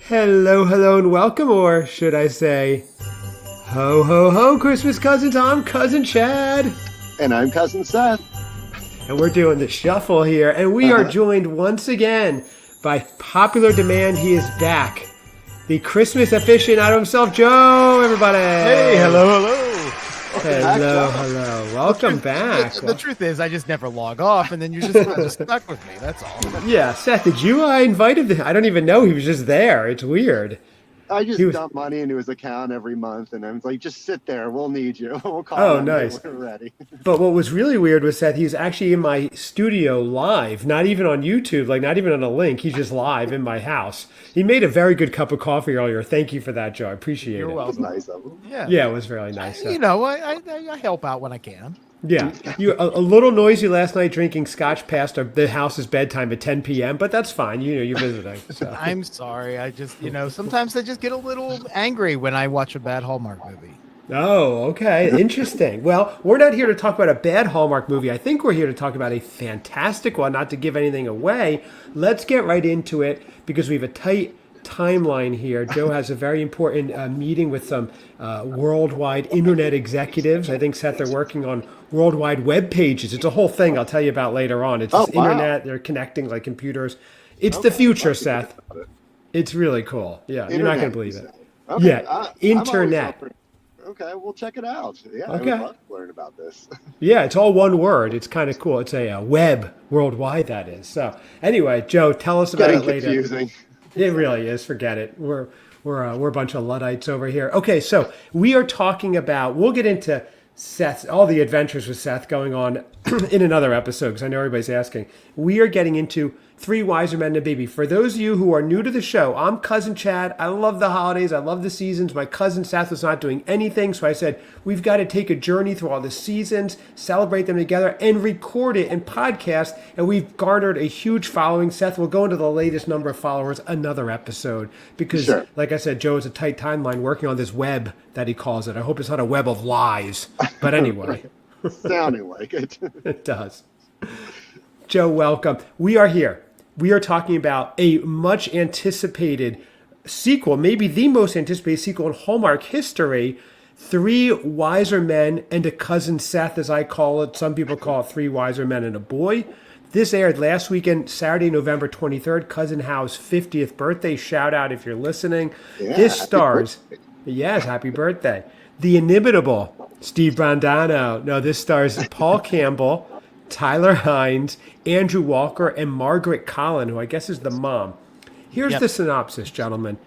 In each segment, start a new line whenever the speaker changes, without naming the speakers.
Hello, hello, and welcome, or should I say, ho, ho, ho, Christmas cousins. I'm Cousin Chad.
And I'm Cousin Seth.
And we're doing the shuffle here, and we are joined once again by popular demand. He is back. The Christmas aficionado himself, Joe, everybody.
Hey, hello.
Hello. Welcome back.
The truth is, I just never log off, and then you're just stuck with me. That's all.
Yeah, Seth, did you invite him? I don't even know. He was just there. It's weird.
I just dump money into his account every month, and I'm like, just sit there. We'll need you. We'll call
Oh, nice.
when we're ready.
But what was really weird was that he's actually in my studio live, not even on YouTube, like not even on a link. He's just live in my house. He made a very good cup of coffee earlier. Thank you for that, Joe. I appreciate it.
You're welcome.
Nice of him.
Yeah, it was really nice.
I help out when I can.
Yeah, you a little noisy last night drinking scotch past the house's bedtime at 10 p.m., but that's fine. You're visiting. So.
I'm sorry. I just, sometimes I just get a little angry when I watch a bad Hallmark movie.
Oh, okay. Interesting. Well, we're not here to talk about a bad Hallmark movie. I think we're here to talk about a fantastic one, not to give anything away. Let's get right into it because we have a tight timeline here. Joe has a very important meeting with some worldwide internet executives. I think, Seth, they're working on worldwide web pages. It's a whole thing I'll tell you about later on. It's just internet. They're connecting like computers. It's the future, Seth. It's really cool. Yeah, internet, you're not going to believe it.
Okay.
Yeah, internet.
Okay, we'll check it out. Yeah,
okay.
I would love to learn about this.
Yeah, it's all one word. It's kind of cool. It's a web worldwide, that is. So anyway, Joe, tell us about it later.
Confusing.
It really is. Forget it. We're a bunch of Luddites over here. Okay, so we are talking about. We'll get into all the adventures with Seth going on in another episode because I know everybody's asking. We are getting into Three Wiser Men and a Baby. For those of you who are new to the show, I'm Cousin Chad. I love the holidays. I love the seasons. My cousin Seth was not doing anything, so I said, we've got to take a journey through all the seasons, celebrate them together, and record it in podcast. And we've garnered a huge following. Seth will go into the latest number of followers another episode because, like I said, Joe has a tight timeline working on this web that he calls it. I hope it's not a web of lies. But anyway.
Sounding like it.
It does. Joe, welcome. We are here. We are talking about a much anticipated sequel, maybe the most anticipated sequel in Hallmark history, Three Wiser Men and a Cousin Seth, as I call it. Some people call it Three Wiser Men and a Boy. This aired last weekend, Saturday, November 23rd, Cousin Hal's 50th birthday. Shout out if you're listening.
Yeah,
this stars, yes, happy birthday. The inimitable Steve Brandano. No, this stars Paul Campbell, Tyler Hines, Andrew Walker, and Margaret Collin, who I guess is the mom. Here's the synopsis, gentlemen.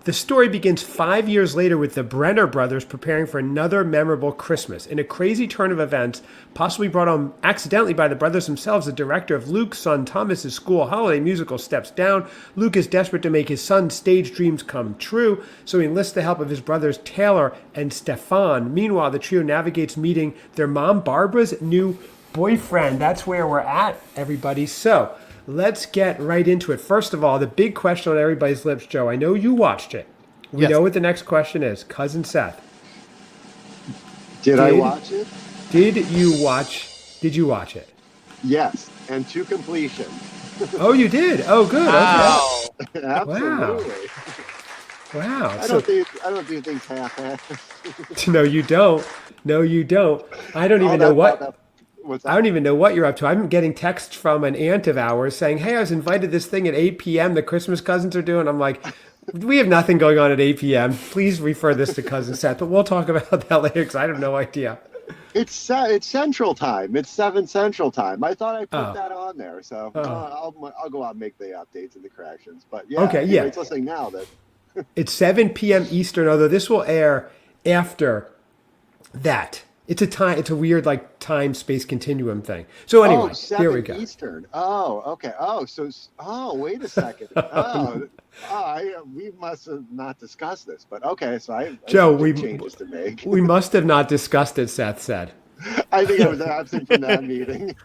The story begins 5 years later with the Brenner brothers preparing for another memorable Christmas. In a crazy turn of events, possibly brought on accidentally by the brothers themselves, the director of Luke's son Thomas's school holiday musical steps down. Luke is desperate to make his son's stage dreams come true, so he enlists the help of his brothers Taylor and Stefan. Meanwhile, the trio navigates meeting their mom Barbara's new boyfriend. That's where we're at, everybody. So let's get right into it. First of all, the big question on everybody's lips, Joe. I know you watched it. We know what the next question is. Cousin Seth.
Did I watch it?
Did you watch it?
Yes, and to completion.
Oh, you did? Oh, good.
Wow.
Okay. Absolutely.
Wow.
I don't do things half-assed.
No, you don't. No, you don't. I don't even know what. I don't even know what you're up to. I'm getting texts from an aunt of ours saying, hey, I was invited to this thing at 8 p.m. the Christmas cousins are doing. I'm like, we have nothing going on at 8 p.m. Please refer this to Cousin Seth. But we'll talk about that later because I have no idea.
It's Central Time. It's 7 Central Time. I thought I put that on there. So I'll go out and make the updates and the corrections. But yeah, it's listening now.
It's 7 p.m. Eastern, although this will air after that. It's a weird like time space continuum thing. So anyway, here we go.
Eastern. Oh, okay. Wait a second. We must have not discussed this, but okay. So
Joe,
changes to make.
We must have not discussed it. Seth said.
I think I was absent from that meeting.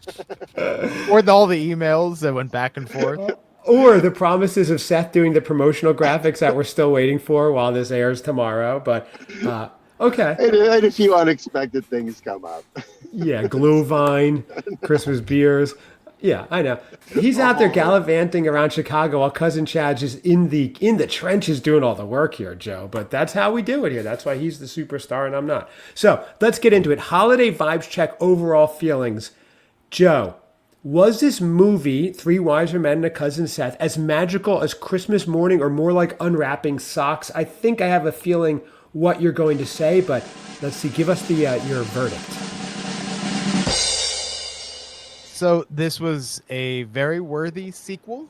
Or all the emails that went back and forth.
Or the promises of Seth doing the promotional graphics that we're still waiting for while this airs tomorrow. But okay.
And a few unexpected things come up.
Yeah, Glühwein, Christmas beers. Yeah, I know. He's out there gallivanting around Chicago while Cousin Chad's is in the trenches doing all the work here, Joe. But that's how we do it here. That's why he's the superstar and I'm not. So let's get into it. Holiday vibes check, overall feelings. Joe, was this movie, Three Wiser Men and a Cousin Seth, as magical as Christmas morning or more like unwrapping socks? I think I have a feeling what you're going to say, but let's see. Give us your verdict.
So this was a very worthy sequel.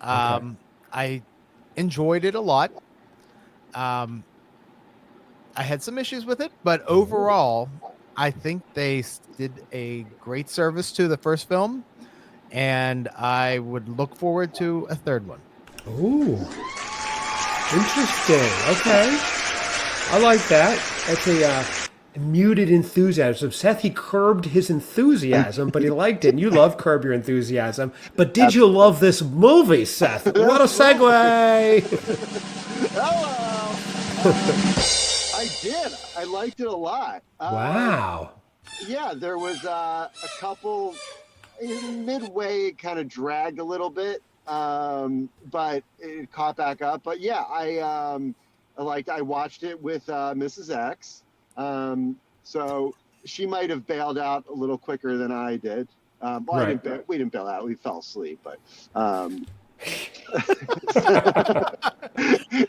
I enjoyed it a lot. I had some issues with it, but overall, I think they did a great service to the first film, and I would look forward to a third one.
Ooh, interesting. Okay, I like that. That's a muted enthusiasm. Seth, he curbed his enthusiasm, but he liked it. And you love Curb Your Enthusiasm. But did you love this movie, Seth? What a segue!
Hello. I did. I liked it a lot.
Wow.
Yeah, there was a couple midway. It kind of dragged a little bit, but it caught back up. But yeah, I watched it with Mrs. X. So she might have bailed out a little quicker than I did. Right. We didn't bail out. We fell asleep, but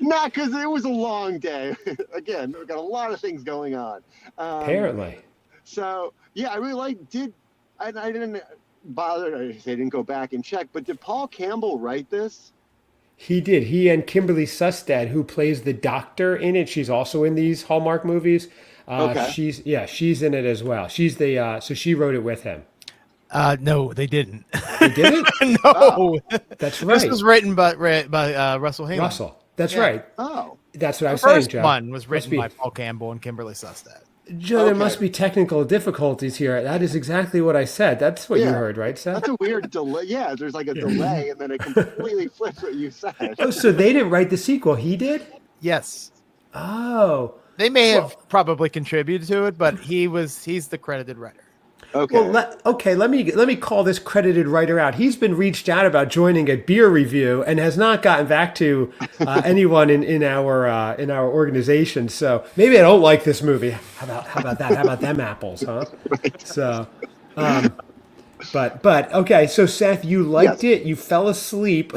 not because it was a long day. Again, we've got a lot of things going on.
Apparently.
So yeah, I really I didn't bother. I didn't go back and check, but did Paul Campbell write this?
He did. He and Kimberly Sustad, who plays the doctor in it. She's also in these Hallmark movies.
Okay.
She's in it as well. She's the so she wrote it with him.
No, they didn't.
They didn't?
No.
Oh, that's right.
This was written by Russell Hayman.
Russell. That's right.
Oh.
That's what I was
saying,
Joe.
The first one was written by Paul Campbell and Kimberly Sustad.
Joe, there must be technical difficulties here. That is exactly what I said. That's what you heard, right, Seth?
That's a weird delay. Yeah, there's like a delay, and then it completely flips what you said.
Oh, so they didn't write the sequel. He did?
Yes.
Oh.
They may have probably contributed to it, but he's the credited writer.
Okay.
Well, let me call this credited writer out. He's been reached out about joining a beer review and has not gotten back to anyone in our organization. So maybe I don't like this movie. How about that? How about them apples, huh?
Right.
So, but okay. So Seth, you liked it. You fell asleep.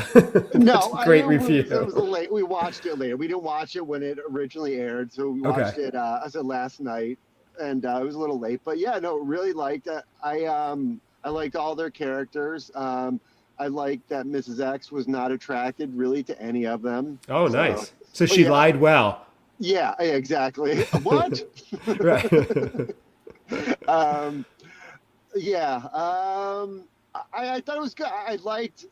No,
great review.
It was late. We watched it later. We didn't watch it when it originally aired, so we watched it. I said last night. And it was a little late, but yeah, no, really liked it. I liked all their characters. I liked that Mrs. X was not attracted really to any of them.
Oh, nice. So she lied well.
Yeah, exactly. What?
Right.
I thought it was good. I liked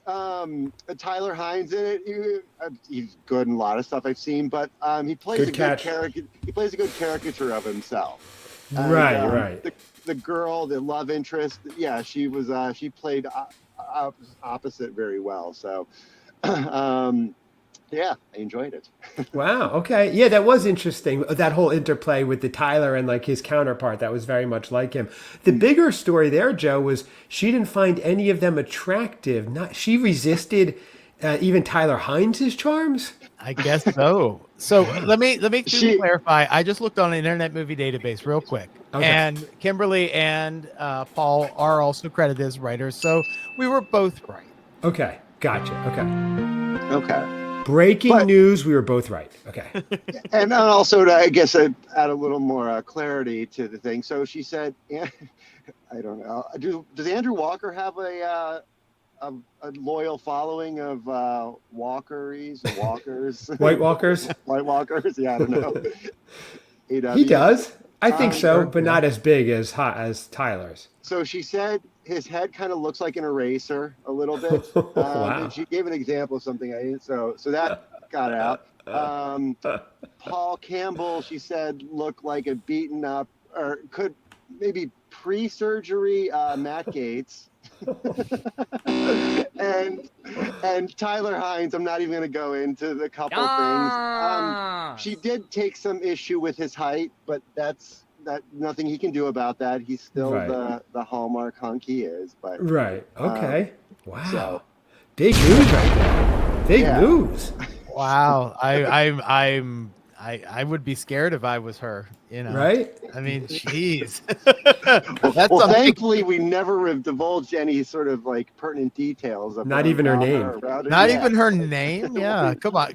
Tyler Hines in it. He's good in a lot of stuff I've seen, but he plays good character. He plays a good caricature of himself.
Right.
The girl, the love interest, yeah, she played opposite very well. So, yeah, I enjoyed it.
Wow. Okay. Yeah, that was interesting. That whole interplay with the Tyler and like his counterpart, that was very much like him. The bigger story there, Joe, was she didn't find any of them attractive. She resisted even Tyler Hines' charms.
I guess so. So let me clarify. I just looked on the Internet Movie Database real quick, and Kimberly and Paul are also credited as writers. So we were both right.
Okay, gotcha.
Okay.
Breaking news: we were both right. Okay.
And also, I guess I'd add a little more clarity to the thing. So she said, I don't know. Does Andrew Walker have a loyal following of walkers?
White Walkers?
White Walkers? Yeah, I don't know.
He does. I think so, but not as big as Tyler's.
So she said his head kind of looks like an eraser a little bit.
Wow.
And she gave an example of something I didn't. So that got out. Paul Campbell, she said, looked like a beaten up, or could maybe pre-surgery Matt Gaetz. and Tyler Hines, I'm not even going to go into the couple things. She did take some issue with his height, but that's that nothing he can do about that. He's still
Right.
the Hallmark hunk he is. But
Right.
um,
Okay. Wow.
so
Big news right there. Big
yeah.
news.
Wow. I would be scared if I was her, you know.
Right?
I mean, jeez. That's
Well,
something.
thankfully, we never have divulged any sort of like pertinent details
Not even her
about
name.
her around it.
Not
Yeah.
even her name. Yeah. Come on.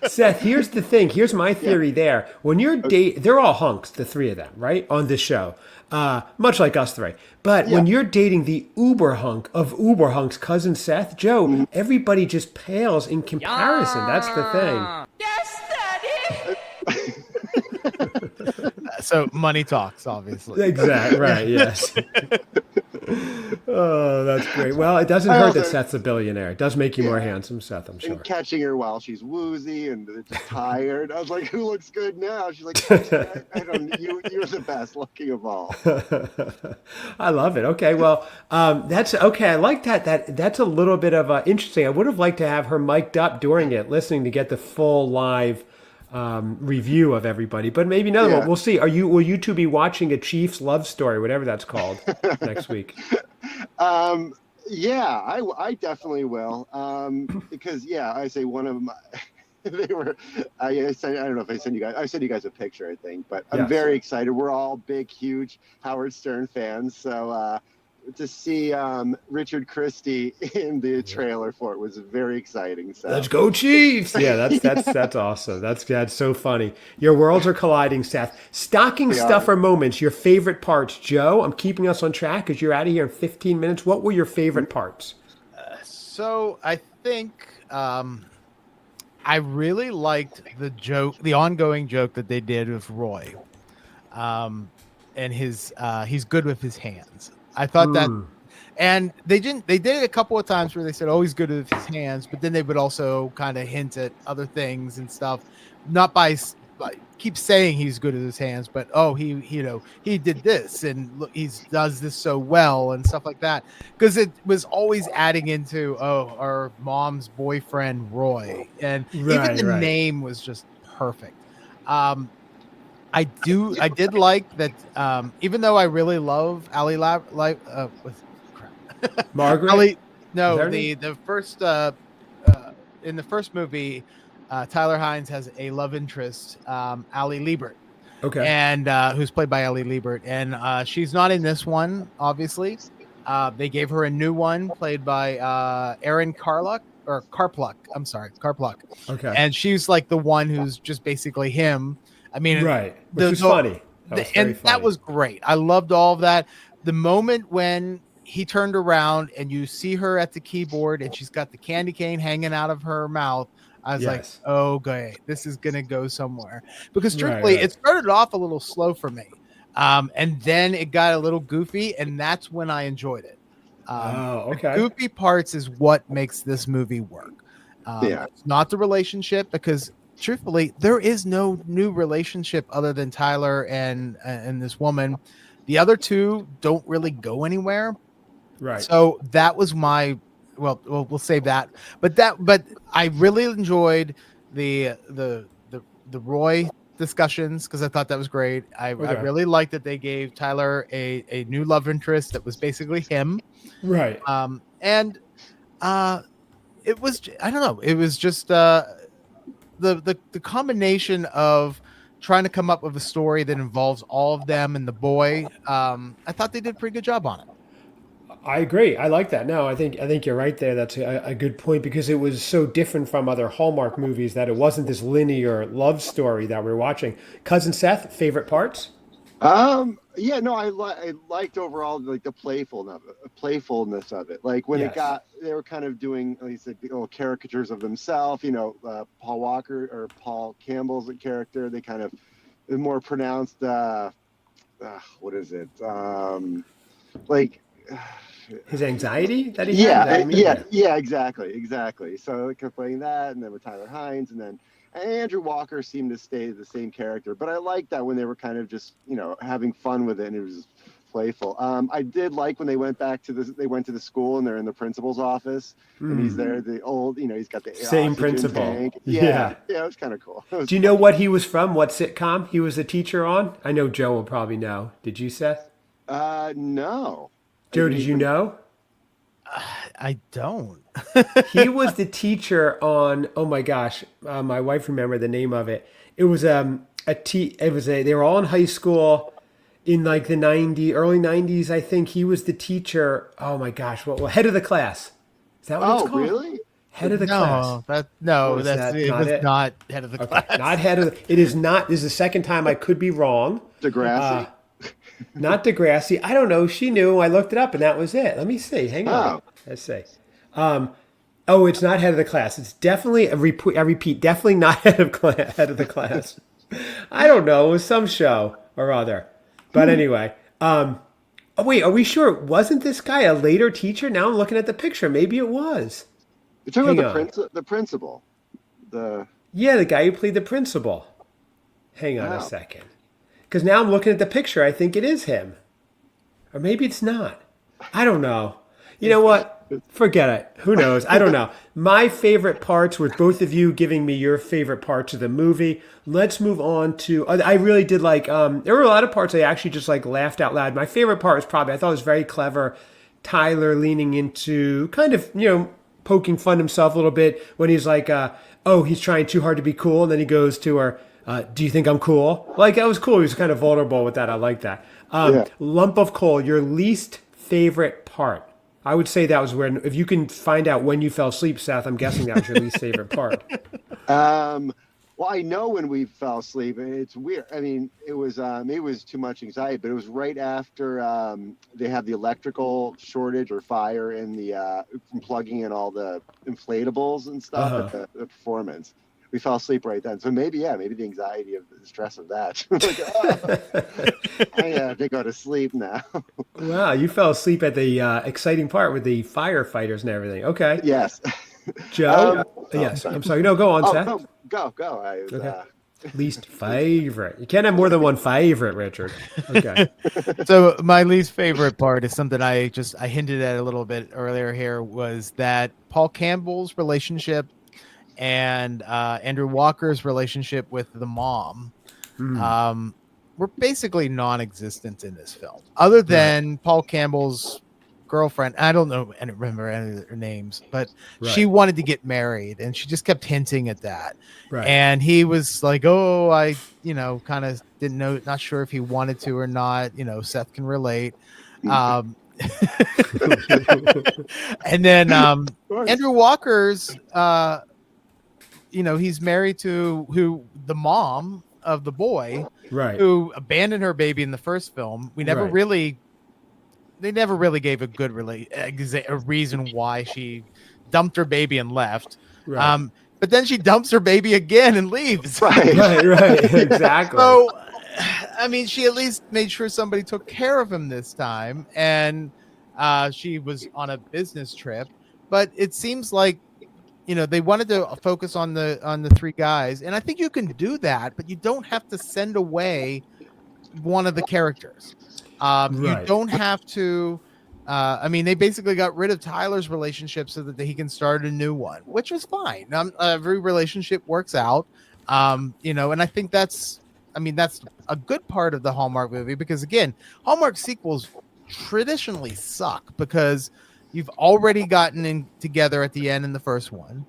Seth, here's the thing. Here's my
Yeah.
theory there. When you're they're all hunks, the three of them, right? On this show. Much like us three. But
Yeah.
when you're dating the uber hunk of uber hunks, Cousin Seth, Joe,
Mm-hmm.
everybody just pales in comparison. That's the thing.
So money talks, obviously.
Exactly. Right. Yes. Oh, that's great. Well, it doesn't hurt that
Also,
Seth's a billionaire. It does make you more
yeah.
handsome, Seth, I'm sure.
And catching her while she's woozy and just tired. I was like, "Who looks good now?" She's like, "Actually, I don't. You're the best looking of all."
I love it. Okay, well, that's okay. I like that. That's a little bit of interesting. I would have liked to have her mic'd up during it, listening to get the full live review of everybody. But maybe another one.
Yeah.
We'll see. Will you two be watching a Chiefs love story, whatever that's called, next week?
Yeah, I definitely will. Because yeah, I say one of my they were I sent, I don't know if I sent you guys a picture, I think, but I'm
Yes.
very excited. We're all big, huge Howard Stern fans, so to see Richard Christie in the trailer for it was very exciting. So
Let's go Chiefs! Yeah, that's awesome. That's so funny. Your worlds are colliding, Seth. Stocking
They are.
stuffer moments. Your favorite parts, Joe. I'm keeping us on track because you're out of here in 15 minutes. What were your favorite parts?
So I think I really liked the ongoing joke that they did with Roy, and he's good with his hands. I thought that, and they didn't. They did it a couple of times where they said, "Oh, he's good with his hands," but then they would also kind of hint at other things and stuff, not by keep saying he's good at his hands, but oh, he did this and look, does this so well and stuff like that, because it was always adding into our mom's boyfriend Roy, and even the
Right.
name was just perfect. I did like that, even though I really love Ali
Margaret?
Ali,
Is
no,
that her name?
the first in the first movie, Tyler Hines has a love interest, Ali Liebert,
Okay.
and who's played by Ali Liebert, and she's not in this one, obviously. They gave her a new one played by Erin Carpluck. I'm sorry, Carpluck,
Okay.
and she's like the one who's just basically him. I mean,
Right. Which was funny. That was very
and that
funny.
was great. I loved all of that. The moment when he turned around and you see her at the keyboard and she's got the candy cane hanging out of her mouth, I was like,
Yes.
okay, this is going to go somewhere. Because
Right,
truthfully,
right.
it started off a little slow for me. And then it got a little goofy, and that's when I enjoyed it.
Oh,
The
okay.
goofy parts is what makes this movie work.
Yeah.
It's not the relationship, because truthfully, there is no new relationship other than Tyler and this woman. The other two don't really go anywhere.
Right.
So that was my we'll save that. But I really enjoyed the Roy discussions, because I thought that was great. I
Okay.
really liked that they gave Tyler a new love interest that was basically him.
Right.
And it was, I don't know, it was just the combination of trying to come up with a story that involves all of them and the boy. I thought they did a pretty good job on it.
I agree. I like that. No, I think you're right there. That's a good point, because it was so different from other Hallmark movies that it wasn't this linear love story that we're watching. Cousin Seth, favorite parts?
Yeah, no, I liked overall like the playfulness of it. Like when
Yes.
they were kind of doing at least like little caricatures of themselves. Paul Walker or Paul Campbell's character. They kind of more pronounced. What is it? Like.
His anxiety that he had? That he
Yeah, exactly. So they kept playing that, and then with Tyler Hines, and then Andrew Walker seemed to stay the same character. But I liked that when they were kind of just having fun with it, and it was playful. I did like when they went back to they went to the school and they're in the principal's office and he's there, the old, he's got the
Same
oxygen
principal.
tank.
Yeah.
Yeah, it was kind of cool.
Do you know what he was from? What sitcom he was a teacher on? I know Joe will probably know. Did you, Seth?
No.
Joe, did you know?
I don't.
He was the teacher on. Oh my gosh, my wife remembered the name of it. It was they were all in high school in like the early 90s. I think he was the teacher. Oh my gosh, head of the class? Is that what it's called?
Really?
Head of the class.
No,
Or is
that's
that
it
not
was
it?
not head of the
Okay,
class.
not head of. It is not. This is the second time I could be wrong.
Degrassi?
Not Degrassi. I don't know. She knew. I looked it up, and that was it. Let me see. Hang on.
Oh.
Let's see. Oh, it's not head of the class. It's definitely I repeat, definitely not head of the class. I don't know. It was some show or other. But anyway, oh, wait, are we sure? Wasn't this guy a later teacher? Now I'm looking at the picture. Maybe it was.
You're talking
Hang
about the principal.
Yeah, the guy who played the principal. Hang on a
Wow.
second. Because now I'm looking at the picture. I think it is him. Or maybe it's not. I don't know. You know what? Forget it. Who knows? I don't know. My favorite parts were both of you giving me your favorite parts of the movie. Let's move on to. I really did like. There were a lot of parts I actually just like laughed out loud. My favorite part was probably, I thought it was very clever. Tyler leaning into kind of, poking fun himself a little bit when he's like, oh, he's trying too hard to be cool. And then he goes to her, do you think I'm cool? Like, that was cool. He was kind of vulnerable with that. I like that.
Yeah.
Lump of coal, your least favorite part. I would say that was when, if you can find out when you fell asleep, Seth, I'm guessing that was your least favorite part.
Well, I know when we fell asleep, and it's weird. I mean, it was too much anxiety, but it was right after they have the electrical shortage or fire in the from plugging in all the inflatables and stuff at the performance. We fell asleep right then. So maybe the anxiety of the stress of that. I have to go to sleep now.
Wow, you fell asleep at the exciting part with the firefighters and everything. Okay.
Yes.
Joe? Yes. I'm sorry. No, go on, Seth.
No, go. I was,
Okay. Least favorite. You can't have more than one favorite, Richard. Okay.
So my least favorite part is something I hinted at a little bit earlier here, was that Paul Campbell's relationship and Andrew Walker's relationship with the mom were basically non-existent in this film, other than Paul Campbell's girlfriend. I don't remember any of their names, but she wanted to get married and she just kept hinting at that.
Right.
And he was like, oh, I, kind of didn't know, not sure if he wanted to or not. Seth can relate. And then Andrew Walker's, he's married to the mom of the boy, who abandoned her baby in the first film. They never really gave a good a reason why she dumped her baby and left. But then she dumps her baby again and leaves.
Right. Exactly.
So, I mean, she at least made sure somebody took care of him this time, and she was on a business trip. But it seems like, they wanted to focus on the three guys, and I think you can do that, but you don't have to send away one of the characters. You don't have to. They basically got rid of Tyler's relationship so that he can start a new one, which was fine. Every relationship works out, and I think that's a good part of the Hallmark movie, because again, Hallmark sequels traditionally suck because you've already gotten in together at the end in the first one.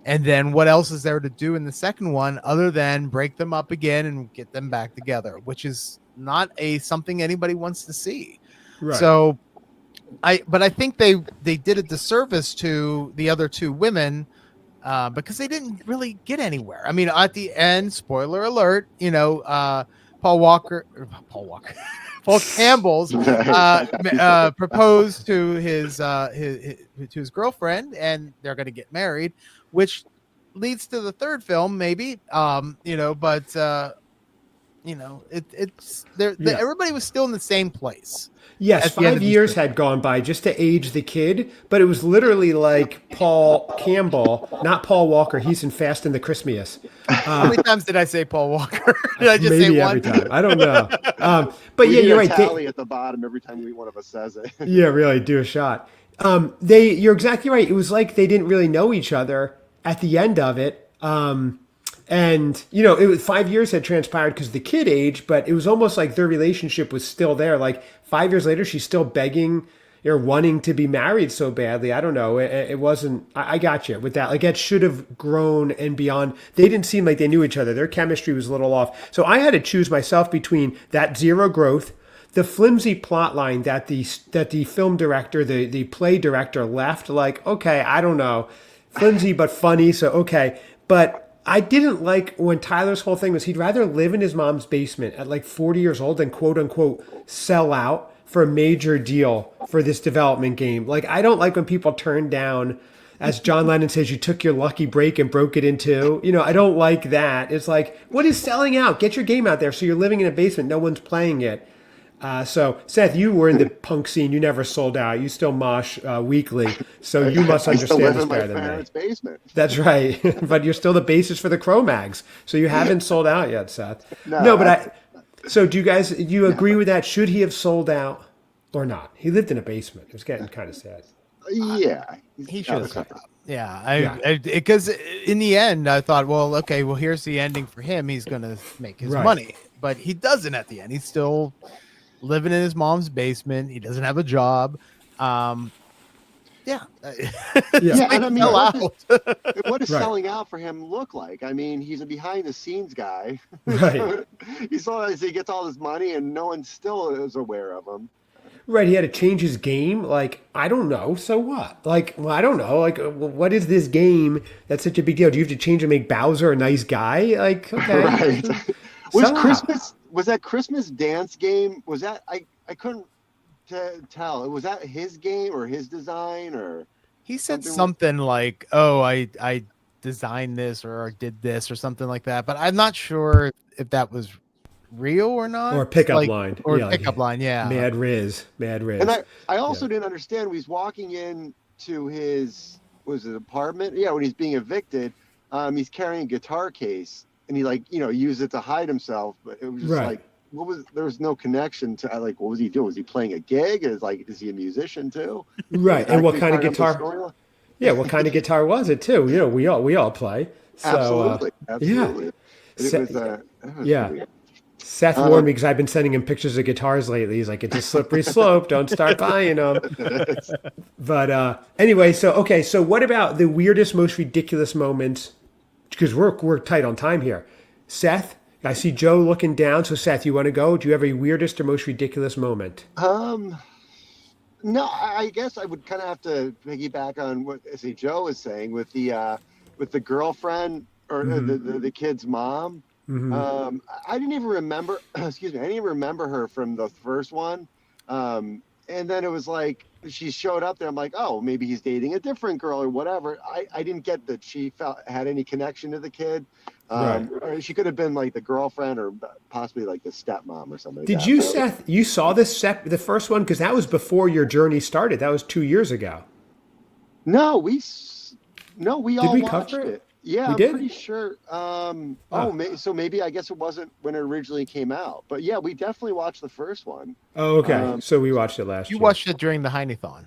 And then what else is there to do in the second one other than break them up again and get them back together, which is not something anybody wants to see. So I think they did a disservice to the other two women because they didn't really get anywhere. I mean, at the end, spoiler alert, Paul Campbell's proposed to his girlfriend, and they're going to get married, which leads to the third film, maybe. But
Yeah.
everybody was still in the same place.
Yes,
At the end
5
of this
years
movie.
had gone by just to age the kid, but it was literally like Paul Campbell, not Paul Walker. He's in Fast and the Christmas.
How many times did I say Paul Walker? Did I just say
Maybe
one?
every time. I don't know. But
We
yeah,
need
you're
a
right.
tally at the bottom every time one of us says it.
Yeah, really, do a shot. You're exactly right. It was like they didn't really know each other at the end of it. And it was 5 years had transpired because the kid aged, but it was almost like their relationship was still there. Like 5 years later, she's still begging or wanting to be married so badly. I don't know. It wasn't. I got you with that. Like it should have grown and beyond. They didn't seem like they knew each other. Their chemistry was a little off. So I had to choose myself between that zero growth, the flimsy plot line that the film director, the play director left. Like, okay, I don't know, flimsy but funny. So okay, but I didn't like when Tyler's whole thing was he'd rather live in his mom's basement at like 40 years old than quote unquote sell out for a major deal for this development game. Like, I don't like when people turn down, as John Lennon says, you took your lucky break and broke it in two. I don't like that. It's like, what is selling out? Get your game out there. So you're living in a basement. No one's playing it. So, Seth, you were in the punk scene. You never sold out. You still mosh weekly. So you must
I still
understand
live
this
in my
better than me.
parents' basement.
That's right. But you're still the basis for the Cro-Mags. So you haven't sold out yet, Seth.
No,
But so do you agree with that? Should he have sold out or not? He lived in a basement. It was getting kind of sad.
Yeah,
He should have
Okay.
sold out. Yeah, because in the end, I thought, well, okay, well, here's the ending for him. He's going to make his
Right.
money, but he doesn't at the end. He's still living in his mom's basement. He doesn't have a job. Yeah.
Yeah, and I mean,
Sell
what does
Right.
selling out for him look like? I mean, he's a behind-the-scenes guy.
Right.
He gets all this money, and no one still is aware of him.
Right. He had to change his game. Like, I don't know. So what? Like, well, I don't know. Like, what is this game that's such a big deal? Do you have to change and make Bowser a nice guy? Like, okay.
Right. Was
Sell out.
Christmas? Was that Christmas dance game? Was that I couldn't tell. Was that his game or his design or?
He said
Something-
something like, "Oh, I designed this or did this or something like that," but I'm not sure if that was real or not.
Or a pickup
Like-
line.
Or
Yeah,
a
like
pickup line, yeah.
Mad Riz.
And I also didn't understand when he's walking in to his apartment. Yeah, when he's being evicted, he's carrying a guitar case and he used it to hide himself. But it was just
Right.
there was no connection to what was he doing? Was he playing a gig? Is he a musician too?
Right. And what
Actually
kind of
part the
guitar?
storyline?
Yeah. What kind of guitar was it too? We all play. So,
Absolutely. It
Se-
was,
yeah.
weird.
Seth warned me because I've been sending him pictures of guitars lately. He's like, it's a slippery slope. Don't start buying them. But anyway, so what about the weirdest, most ridiculous moments? Because we're tight on time here. Seth, I see Joe looking down. So Seth, you want to go? Do you have a weirdest or most ridiculous moment?
No, I guess I would kind of have to piggyback on what Joe was saying with the girlfriend or the kid's mom. I didn't even remember. Excuse me. I didn't even remember her from the first one. And then it was like she showed up there. I'm like, oh, maybe he's dating a different girl or whatever. I didn't get that she had any connection to the kid.
Right.
Or she could have been like the girlfriend or possibly like the stepmom or something.
Did
like
you,
that.
Seth? You saw the first one because that was before your journey started. That was 2 years ago.
No, we all
we
watched
cover it?
it. Yeah,
We
I'm
did?
pretty sure. So maybe I guess it wasn't when it originally came out, but yeah, we definitely watched the first one.
Oh, okay. So we watched it last
You
year.
watched it during the Heineathon.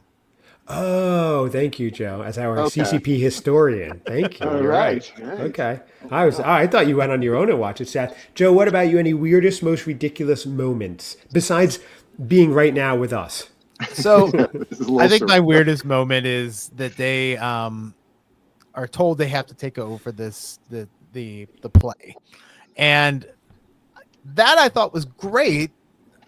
Oh, thank you, Joe, as our
Okay.
CCP historian. Thank you.
All
You're
right.
Okay. I thought you went on your own and watched it, Seth. Joe, what about you? Any weirdest, most ridiculous moments besides being right now with us?
So
This is a little
I think my
surreal.
weirdest moment is that they are told they have to take over the play, and that I thought was great,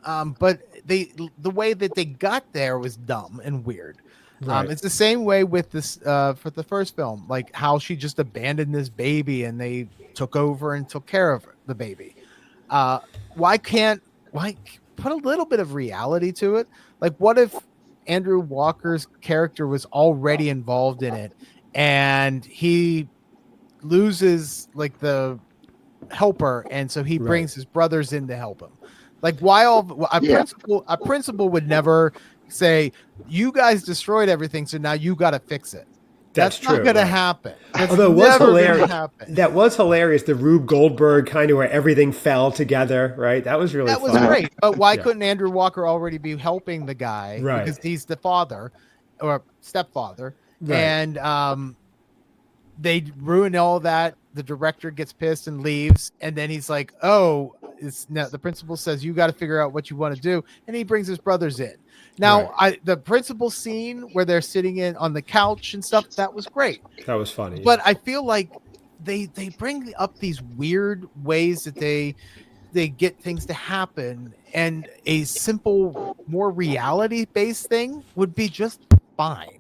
but the way that they got there was dumb and weird.
Right.
It's the same way with this for the first film, like how she just abandoned this baby and they took over and took care of the baby. Why put a little bit of reality to it? Like, what if Andrew Walker's character was already involved in it and he loses like the helper, and so he
Right.
brings his brothers in to help him. Like, why a principal would never say, "You guys destroyed everything, so now you got to fix it." That's not
true,
going to
right.
happen. That's
Although it was
never going to
hilarious.
happen.
That was hilarious. The Rube Goldberg kind of where everything fell together, right? That was really
That was
fun.
great. But why
Yeah.
couldn't Andrew Walker already be helping the guy?
Right.
Because he's the father or stepfather.
Right.
And they ruin all that. The director gets pissed and leaves. And then he's like, oh, the principal says, you got to figure out what you want to do. And he brings his brothers in. Now, the principal scene where they're sitting on the couch and stuff, that was great.
That was funny.
But I feel like they bring up these weird ways that they get things to happen, and a simple, more reality-based thing would be just fine.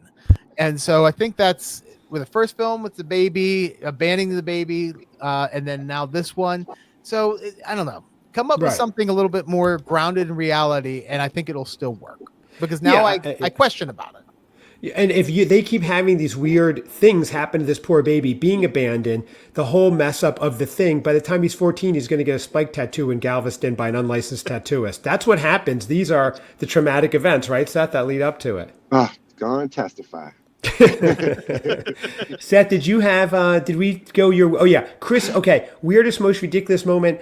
And so I think that's with the first film with the baby, abandoning the baby, and then now this one. So I don't know. Come up with something a little bit more grounded in reality, and I think it'll still work. Because now I question about it.
And if they keep having these weird things happen to this poor baby being abandoned, the whole mess up of the thing, by the time he's 14, he's going to get a spike tattoo in Galveston by an unlicensed tattooist. That's what happens. These are the traumatic events, right, Seth, that lead up to it.
Oh, go and testify.
Seth, did you have, did we go oh yeah, Chris, okay, weirdest, most ridiculous moment.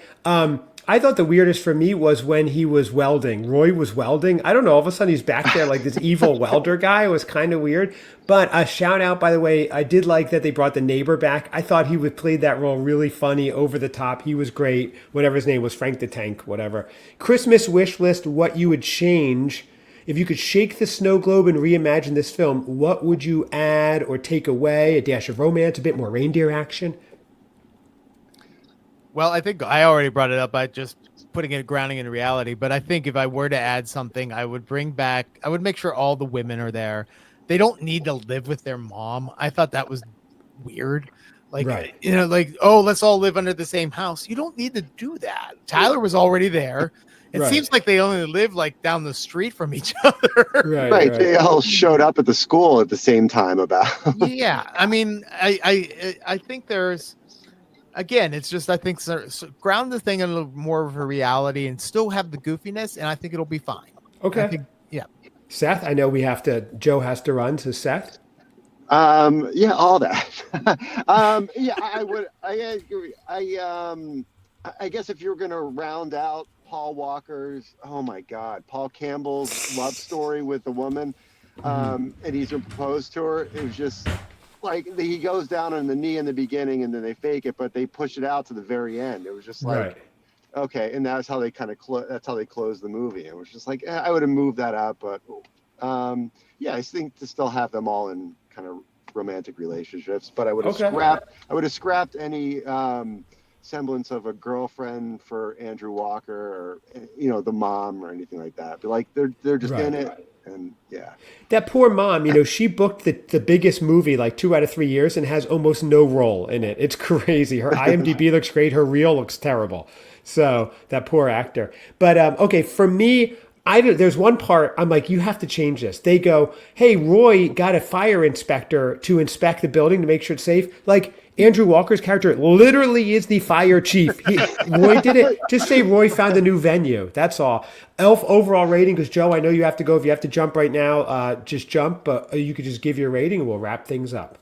I thought the weirdest for me was when he was welding. Roy was welding. I don't know. All of a sudden he's back there like this evil welder guy. It was kind of weird. But a shout out, by the way, I did like that they brought the neighbor back. I thought he would play that role really funny, over the top. He was great. Whatever his name was, Frank the Tank, whatever. Christmas wish list, what you would change. If you could shake the snow globe and reimagine this film, what would you add or take away? A dash of romance, a bit more reindeer action?
Well, I think I already brought it up by just putting it grounding in reality. But I think if I were to add something, I would make sure all the women are there. They don't need to live with their mom. I thought that was weird. Like, oh, let's all live under the same house. You don't need to do that. Tyler was already there. It seems like they only live like down the street from each other.
Right. They all showed up at the school at the same time
Yeah. I mean, I think there's, again, it's just, I think so ground the thing in a little more of a reality and still have the goofiness, and I think it'll be fine.
Okay. Seth, I know Joe has to run, so Seth?
Yeah, all that. I agree. I guess if you're going to round out Paul Walker's, oh my God, Paul Campbell's love story with the woman, and he's proposed to her, it was just like he goes down on the knee in the beginning and then they fake it, but they push it out to the very end. It was just like, okay, and that's how they kind of that's how they close the movie. It was just like, I would have moved that up, but I think to still have them all in kind of romantic relationships, but I would have scrapped any semblance of a girlfriend for Andrew Walker or the mom or anything like that. But like they're just in it. And
that poor mom, she booked the biggest movie like 2 out of 3 years and has almost no role in it. It's crazy. Her IMDb looks great. Her reel looks terrible. So that poor actor. But okay, for me, there's one part I'm like, you have to change this. They go, hey, Roy got a fire inspector to inspect the building to make sure it's safe. Like Andrew Walker's character literally is the fire chief. Roy did it. Just say Roy found a new venue. That's all. Elf overall rating, because Joe, I know you have to go. If you have to jump right now, just jump. But you could just give your rating and we'll wrap things up.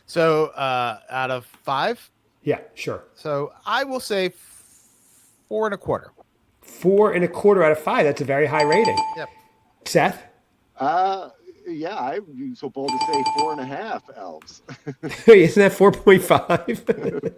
So out of 5?
Yeah, sure.
So I will say 4.25.
4.25 out of 5. That's a very high rating.
Yep.
Seth?
I'd be so bold to say 4.5 elves.
Isn't that 4.5?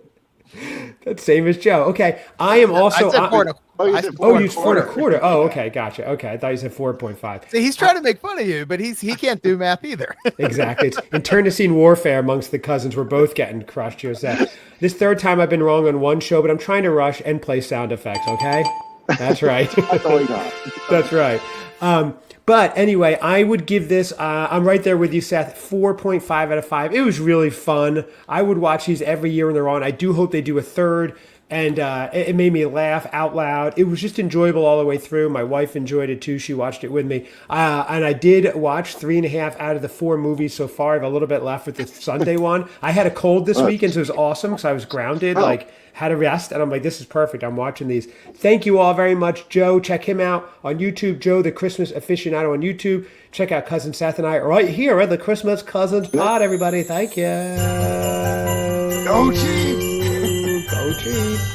That's same as Joe. Okay. I am also.
I said 4.25.
You said 4.25. Oh, okay. Gotcha. Okay. I thought you said 4.5.
See, he's trying to make fun of you, but he can't do math either.
Exactly. It's internecine warfare amongst the cousins. We're both getting crushed here, Seth. This third time I've been wrong on one show, but I'm trying to rush and play sound effects. Okay. That's right.
That's all we got.
That's right. But anyway, I would give this, I'm right there with you, Seth, 4.5 out of 5. It was really fun. I would watch these every year when they're on. I do hope they do a third. And it made me laugh out loud. It was just enjoyable all the way through. My wife enjoyed it too. She watched it with me. And I did watch 3.5 out of the 4 movies so far. I have a little bit left with the Sunday one. I had a cold this weekend, so it was awesome because I was grounded, like had a rest. And I'm like, this is perfect. I'm watching these. Thank you all very much. Joe, check him out on YouTube. Joe, the Christmas Aficionado on YouTube. Check out Cousin Seth and I right here at the Christmas Cousins Pod, everybody. Thank you.
Go Chiefs!
Go Chiefs!